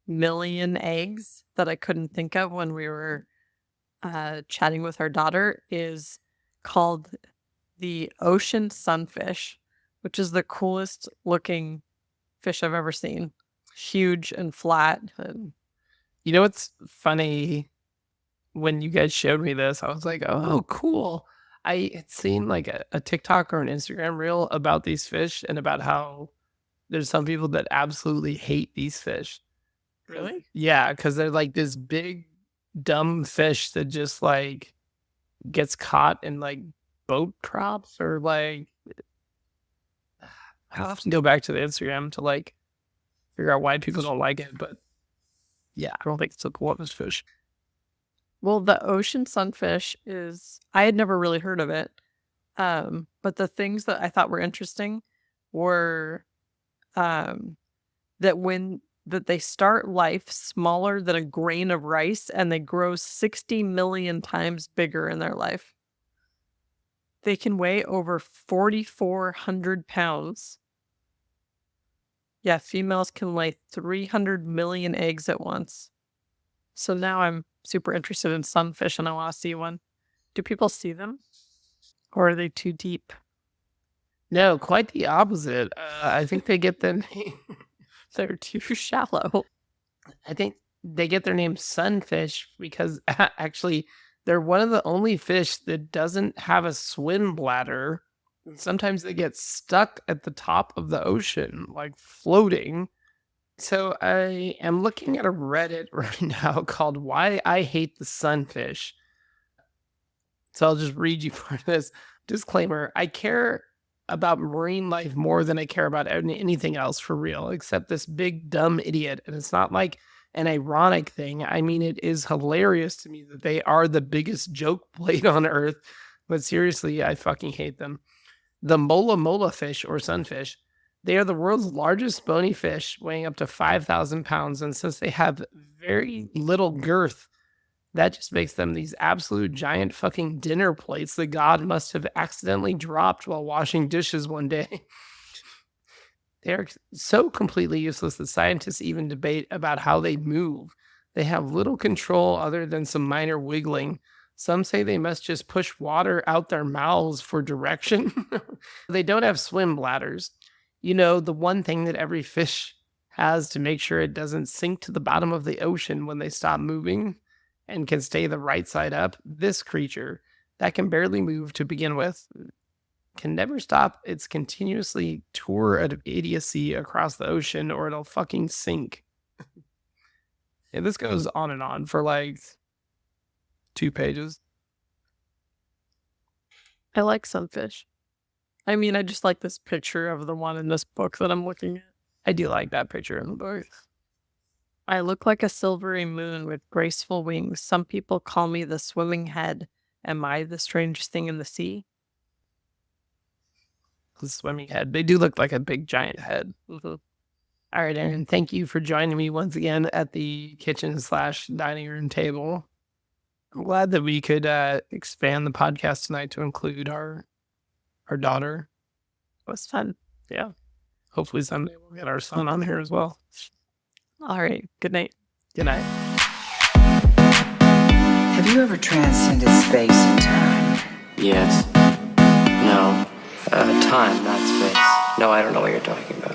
million eggs that I couldn't think of when we were chatting with our daughter is called the ocean sunfish, which is the coolest looking fish I've ever seen. Huge and flat. And You know what's funny? When you guys showed me this, I was like, oh, cool. I had seen like a TikTok or an Instagram reel about these fish and about how there's some people that absolutely hate these fish. really? Yeah, because they're like this big, dumb fish that just like gets caught in like boat traps or like. I'll have to go back to the Instagram to like figure out why people don't like it. But yeah, I don't think it's a cool this fish. Well, the ocean sunfish is, I had never really heard of it. But the things that I thought were interesting were that they start life smaller than a grain of rice and they grow 60 million times bigger in their life. They can weigh over 4,400 pounds. Yeah, females can lay 300 million eggs at once. So now I'm super interested in sunfish and I want to see one. Do people see them? Or are they too deep? No, quite the opposite. I think they get the name. They're too shallow. I think they get their name sunfish because actually they're one of the only fish that doesn't have a swim bladder. Sometimes they get stuck at the top of the ocean, like floating. So I am looking at a Reddit right now called Why I Hate the Sunfish. So I'll just read you part of this. Disclaimer, I care about marine life more than I care about anything else for real, except this big dumb idiot. And it's not like an ironic thing. I mean, it is hilarious to me that they are the biggest joke plate on earth. But seriously, I fucking hate them. The mola mola fish or sunfish, they are the world's largest bony fish, weighing up to 5,000 pounds. And since they have very little girth, that just makes them these absolute giant fucking dinner plates that God must have accidentally dropped while washing dishes one day. They are so completely useless that scientists even debate about how they move. They have little control other than some minor wiggling. Some say they must just push water out their mouths for direction. They don't have swim bladders. You know, the one thing that every fish has to make sure it doesn't sink to the bottom of the ocean when they stop moving and can stay the right side up. This creature that can barely move to begin with can never stop its continuously tour of idiocy across the ocean or it'll fucking sink. And this goes on and on for like 2 pages. I like sunfish. I mean, I just like this picture of the one in this book that I'm looking at. I do like that picture in the book. I look like a silvery moon with graceful wings. Some people call me the swimming head. Am I the strangest thing in the sea? The swimming head. They do look like a big giant head. Mm-hmm. All right, Erin, thank you for joining me once again at the kitchen/dining room table. I'm glad that we could expand the podcast tonight to include our daughter. It was fun. Yeah. Hopefully someday we'll get our son on here as well. All right. Good night. Good night. Have you ever transcended space and time? Yes. No. Time, not space. No, I don't know what you're talking about.